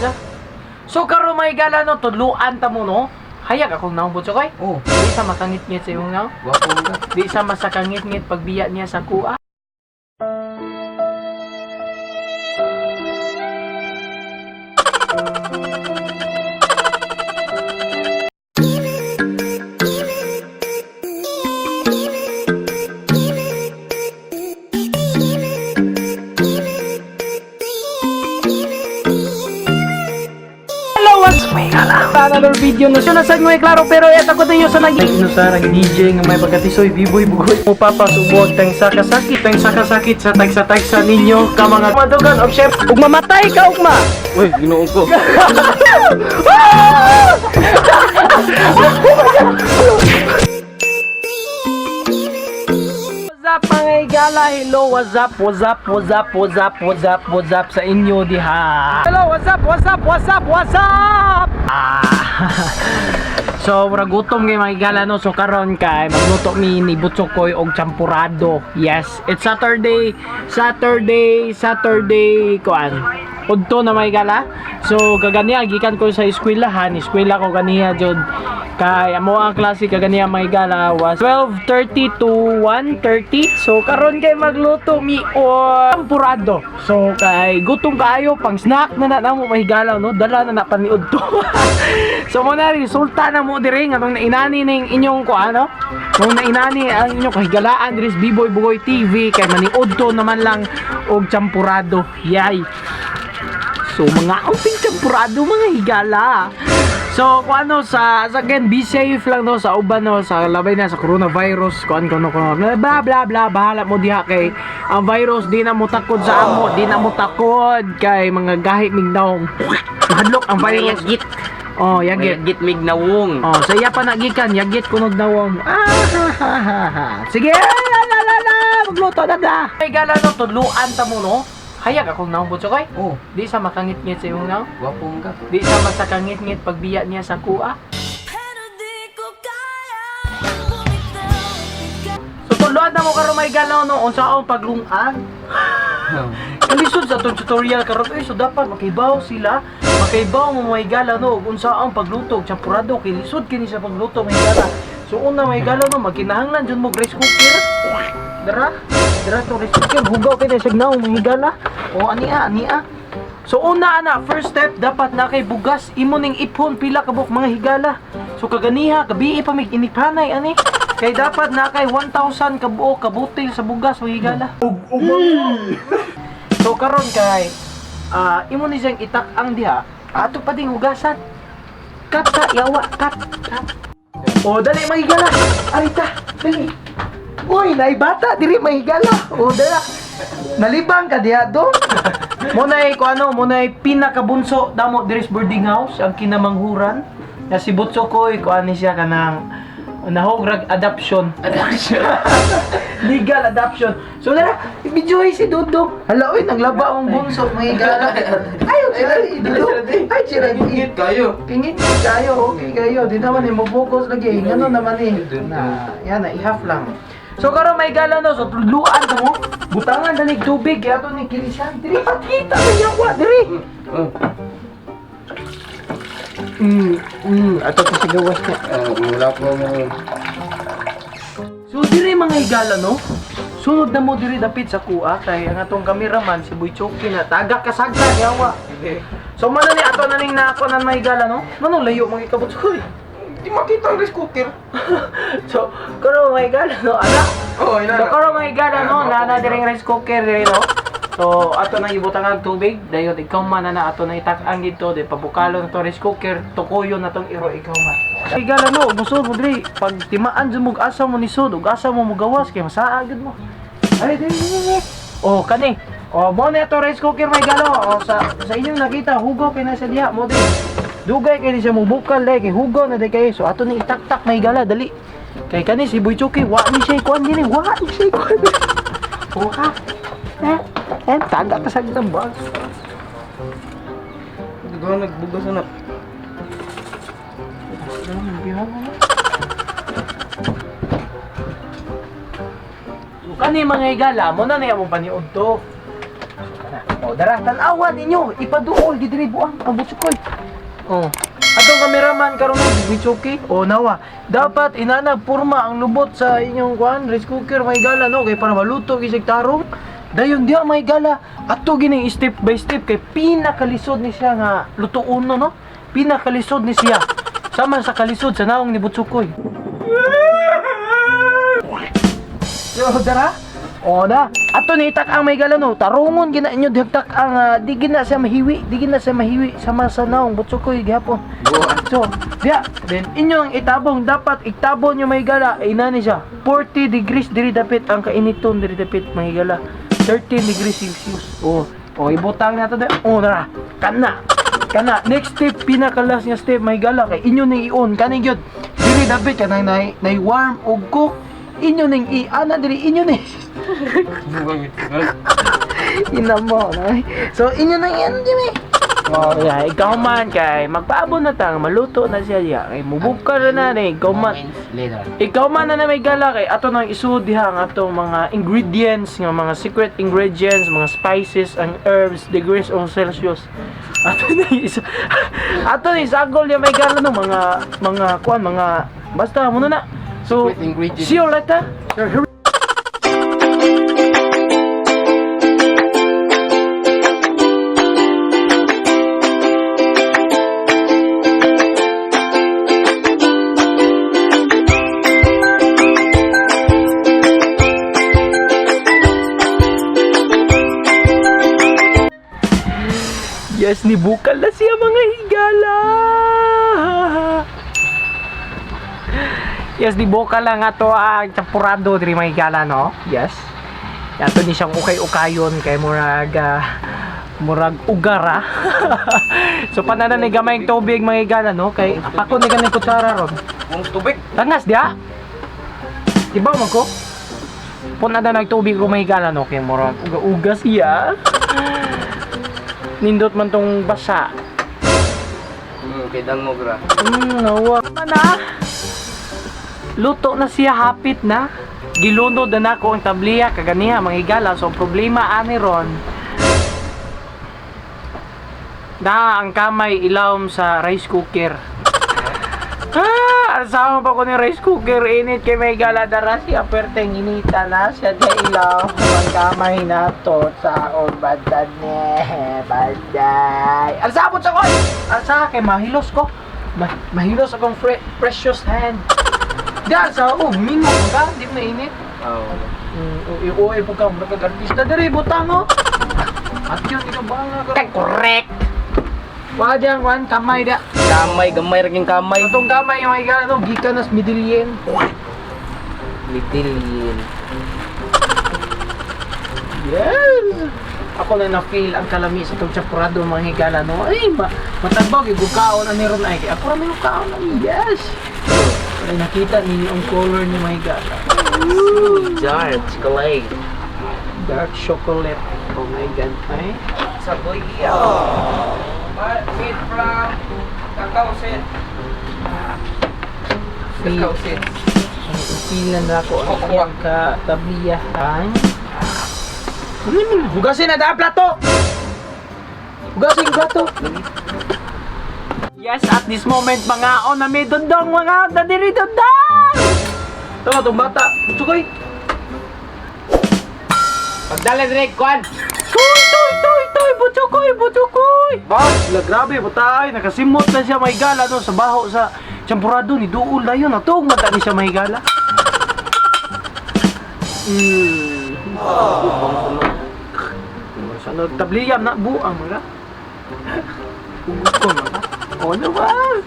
na. So karon may gala no tudluan ta mo no. Hayag akong naong butso kay. Oh, Di sa makangit-ngit sa imong naong. wapo ka. Di sa masakangit-ngit pagbiya niya sa kuha. Another video no siya nasag mo klaro pero eta ko tayo sa naging inusarang DJ nga may pagkatisoy biboy bugoy mo papasubog tang sakasakit sa tagsa ninyo ka mga madugan of chef ug mamatay ka ugma. Uy, ginoon ko. What's up mga igala? Hello, what's up sa inyo diha? Hello, what's up? So, mura gutom kay mga igala no. So, karon kay magluto ni Butsokoy og champurado. Yes, it's Saturday kuan. Udto na mga igala. So, kaganiya gikan ko sa eskwelahan ko ganiya jud. Kay amo ang klase kaganiya mga igala was 12:30 to 1:30. So, karon kay magluto mi og champurado. So, kay gutom kaayo pang snack na mo mga igala no. Dala na paniud to. So, mo na resulta na mo diri nga nung nainani ning inyong ko ano. Nung nainani ang inyong kahigalaan diri sa Biboy Bugoy TV kay maniud to naman lang og champurado. Yay. So mga outing champurado mga higala. So kung ano sa again be safe lang no sa uban no sa labay na sa coronavirus kung ano bla bla bla bahala mo diha kay ang virus di na mo takod sa amo, di na mo takod kay mga gahi mignaong mahadlok ang virus. Yagit. Oh, yagit. Yagit mignawong. Oh, sa iya pa nagikan, yagit kunog nawong. Sige, la magluto na da. Ay gala no tudluan ta mo no. Hayag akong naong butso kay. Oh, Di sa makangit-ngit sa imong naong. wapo ka. Di sa masakangit-ngit pagbiya niya sa kuha. So tudluan na mo karon may gala no unsa ang paglungan. Kalisod sa itong tutorial karon so dapat makibaw sila. Makibaw mo may gala no kung saan pagluto og champurado kay lisod kini sa pagluto may gala. So una may gala no magkinahanglan jud mo rice cooker. Dara to rice cooker hugaw kay sa gnaw may gala. O ania. So una ana first step dapat na kay bugas imo ning iphon pila ka buok mga higala. So kaganiha gabi pa mig iniphanay ani. Kay dapat na kay 1,000 ka buok ka butil sa bugas mga higala. So karon kay imo ni siyang itak-ang diha ato pa ding hugasan. Kat yawa. O dali mahigala. Arita, dali. Uy, naibata diri mahigala. O dala. Nalibang ka diha do. Munay ko ano, munay pinakabunso damo diri sa boarding house ang kinamanghuran. Na si Butsokoy ko ani siya kanang nahograg adoption. Legal adoption. So dala, i-videoy si Dudong. Hala, oy, naglaba ang bunso, may gala. Ayaw, sila, Dudong. Ay, sila, Ingit kayo. pingit kayo, okay kayo. Di naman mo focus lagi. Ngano naman na, yan na, i-half lang. So karon may gala no, so tudluan ka mo. Butangan danig tubig, kaya to ni kilisan. Diri, pakita na niya kwa, diri. Ato to si gawas niya. Wala po mo. So diri mga higala no. Sunod na mo diri dapit sa kuha kay ang atong cameraman si Boy Chucky na taga kasagsa yawa. So man ni ato na ning nako nan mga higala no. Mano layo mga kabutsoy. Di makita ang rice cooker. So karo mga higala no ana. Oh, So karo mga higala no na diri rice cooker diri no. So ato na ibutang ang tubig dayon ikaw man na ato na itak-ang dito di pabukalo na to rice cooker tukuyo na tong iro ikaw man. Higala no gusto mo diri pag timaan jud mo asa mo nisod ug asa mo gawas kay masaa gud mo. Ay diri. Oh kani. Oh mo na to rice cooker may galo. Oh sa inyong nakita hugaw kay na sa diha mo diri. Dugay kay siya mo bukal kay hugaw na di kay so ato ni itak-tak may gala dali. Kay kani si Boy Chucky wa ni siya kuan dinhi wa ni siya kuan. Oh ha. Taga ka sa gitambag. Diba nagbugas na. Kani mga higala mo na niya mo paniud to. O O, dara, tanawan ninyo. Ipaduol, gidiri buang, ang butsukoy. O. Atong kameraman karon ng Mitsuki. O, nawa. Dapat inanag purma ang lubot sa inyong kuan, rice cooker, may gala, no? Kay para maluto, gisig tarong. Dayon diya, may gala. Ato gining step by step, kay pinakalisod ni siya nga lutuon, no? Pinakalisod ni siya. Sama sa kalisod sa naong ni Butsukoy. Yo, dara. O na, ato ni itak ang may gala no. Tarungon gina inyo dihagtak ang di gina sa mahiwi, sama sa naong Butsukoy gihapon. So, diya, then inyo ang itabong dapat itabon yung may gala. Inani siya. 40 degrees diri dapit ang kainiton diri dapit may gala. 13 degrees Celsius. O ibutang nato de. O dara. Kana next step pinakalas nga step may gala kay inyo ning i-on kani gyud. Diri dapit ka nang nay warm og cook. Inyo ning i-ana diri inyo ni. Inamo na. So inyo nang i-ano diri. Oh, yeah, ikaw man kay magpaabot na tang maluto na siya diha. Kay mubukar na ni ikaw man. Ikaw man na may gala kay ato nang isud diha ang atong mga ingredients, nga mga secret ingredients, mga spices and herbs, degrees of Celsius. Ato ni sagol ya may gala no mga kuan mga basta mo na. So, see you later. Yes, nibukal na siya mga higala. Yes, nibukal lang ato ang champurado diri mga higala, no? Yes. Ato ni siyang ukay-ukayon kay murag ugara. So pananan ni gamay ang tubig mga higala, no? Kay ako ni ganay kutsara ron. Kung tubig. Tangas dia. Diba man ko? Puna na nagtubig ko mga higala, no? Kay murag uga-uga siya. Nindot man tong basa. Kidang mo gra. Nawa na. Luto na siya, hapit na. Gilunod na nako ang tabliya kaganiha mga higala. So problema ani ron. Na ang kamay ilawom sa rice cooker. Asama pa ko ni rice cooker init kay may gala dara siya perteng inita na siya di ilaw ang kamay na to sa badan ni baday. Alsabot sa ko. Alsa kay mahilos ko. Mahilos akong precious hand. Dahil sa mingo ka, di mo na init. Iuwi po ka, artista diri butang mo. At yun, ikaw ba nga? Correct! Wadyan, wan, kamay da. Gamay rin yung kamay. Itong kamay, yung mga ano, gikan nas midilyen. Midilyen. Yes! Ako na na-feel ang kalami sa itong champurado mga higala, no? Ay, matagbaw, igukaon na niron ay. Ako na may kaon na, yes! Ay, nakita ninyo ang color ni mga higala. Dark chocolate. Dark chocolate. Oh my God, ay. Saboy. Made from cacao seed. Cacao seed. Ipilan na ako ang iyang katabliyahan. Hugasin na dahil plato! Hugasin yung plato! Yes, at this moment, mga on na may dundong, mga dadiri dundong! Ito nga itong bata. Butsukoy! Pagdala direct, Kwan! Butsukoy! Grabe, butay. Nakasimot na siya may gala doon sa baho sa champurado ni Duol na yun. Natong mata ni siya may gala. Sa tabliyam na buang mga. Hugot ko mga. O naman.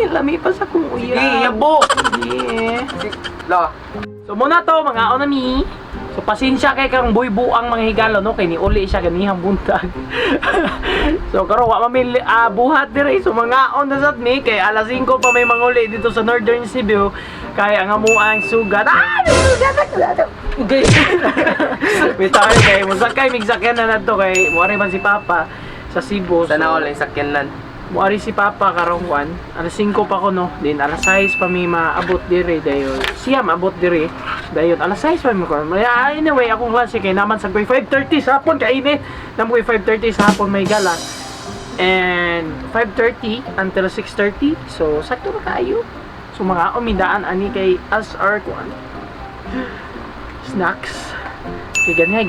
Lami pa sa kong uya. Sige, yabo! Yeah. La. So muna to mga onami. So pasensya kay karong buang mga higala no kay ni uli siya ganihang buntag. So karon wa mamili buhat dire so mga on na sad mi kay alas 5 pa may manguli dito sa Northern Cebu kay ang amuang sugat. Okay. Bitaw kay musakay migsakyan na nadto kay moari man si Papa sa Cebu. Sana all yung sakyanan. Moari si Papa karong alas 5 pa ko no. Then alas 6 pa mi maabot dire dayon. Siya maabot dire. Dayon, alas 6 pa mo ko. Anyway, akong klase kay naman sa 5:30 sa hapon kainit. Namoy 5:30 sa hapon may gala. And 5:30 until 6:30. So, sakto na kayo. So, mga umidaan ani kay SR ko ano. Snacks. Kaya ganyan.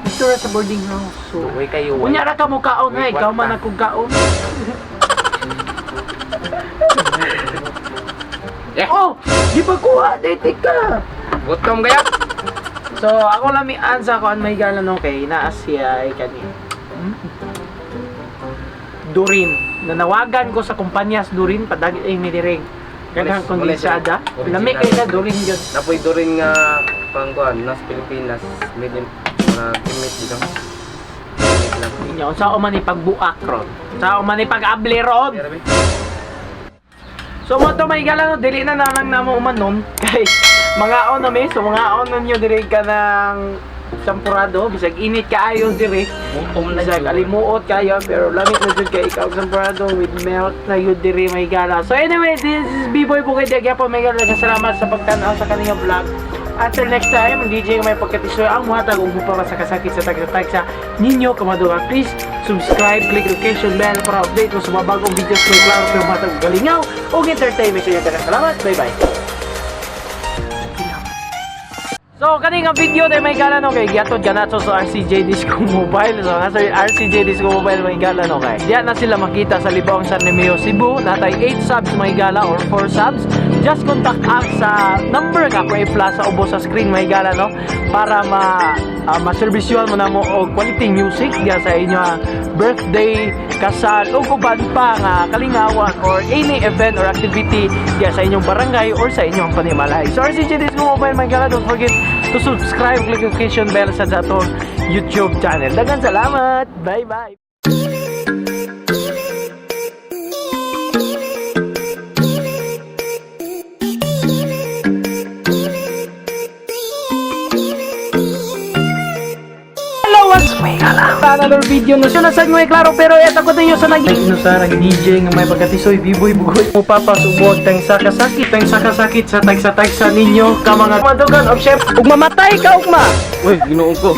Dito ra sa boarding house. So, Uy kayo. kunya ra ka mo kaon ha. Ikaw man akong kaon. Oh! Di ba kuha? Date ka! Gutom kaya? So, ako lamian sa kuan may gala no kay naa siya ay kani. Durin. Nanawagan ko sa kumpanyas Durin padagi ay nidireng. Kanang kondensada. Lami kay na Durin gyud. Napoy do rin nga pangkuan nas Pilipinas. Medyo mga teammate dito. Inyo sa man ni pagbuak ron. Sa man ni pag-abli ron. So mo to may gala no dili na lang namo umanon kay mga on na mi so mga on ninyo diri ka ng sampurado bisag init kaayo diri. Bisag alimuot kayo pero lamig na jud kay ikaw sampurado with milk na yun diri may gala. So anyway, this is B-Boy Bukid Gyapon may gala. Salamat sa pagtan-aw sa kaniyang vlog. Until next time, ang DJ may pagkatisoy ang muhatag ug para sa kasakit sa tagsa ninyo kamaduga. Please subscribe, click notification bell para update mo sa mga bagong videos ko klaro pero muhatag galingaw ug entertainment sa inyo. Salamat. Bye-bye. So, kaning nga video na may gala no kay giatod ganato sa RCJ Disco Mobile. So, nasa RCJ Disco Mobile may gala no kay. Diyan na sila makita sa Libong San Nemeo, Cebu. Natay 8 subs may gala or 4 subs. Just contact us sa number nga ko i-flash sa ubo sa screen may gala no para ma-servisyon mo na mo og quality music diya sa inyo birthday, kasal o uban pa nga kalingawan or any event or activity diya sa inyong barangay or sa inyong panimalay. So, RCJ Disco Mobile may gala, don't forget to subscribe, click notification bell sa atong YouTube channel. Daghang salamat. Bye-bye. Another video no siya nasag may klaro pero eto ko tayo sa lagi no sa DJ nga may pagkatisoy B-Boy Bugoy mo papasubog tang sakasakit sa tagsa ninyo ka mga madugan og chef ug mamatay ka ugma. Uy, ginoon ko.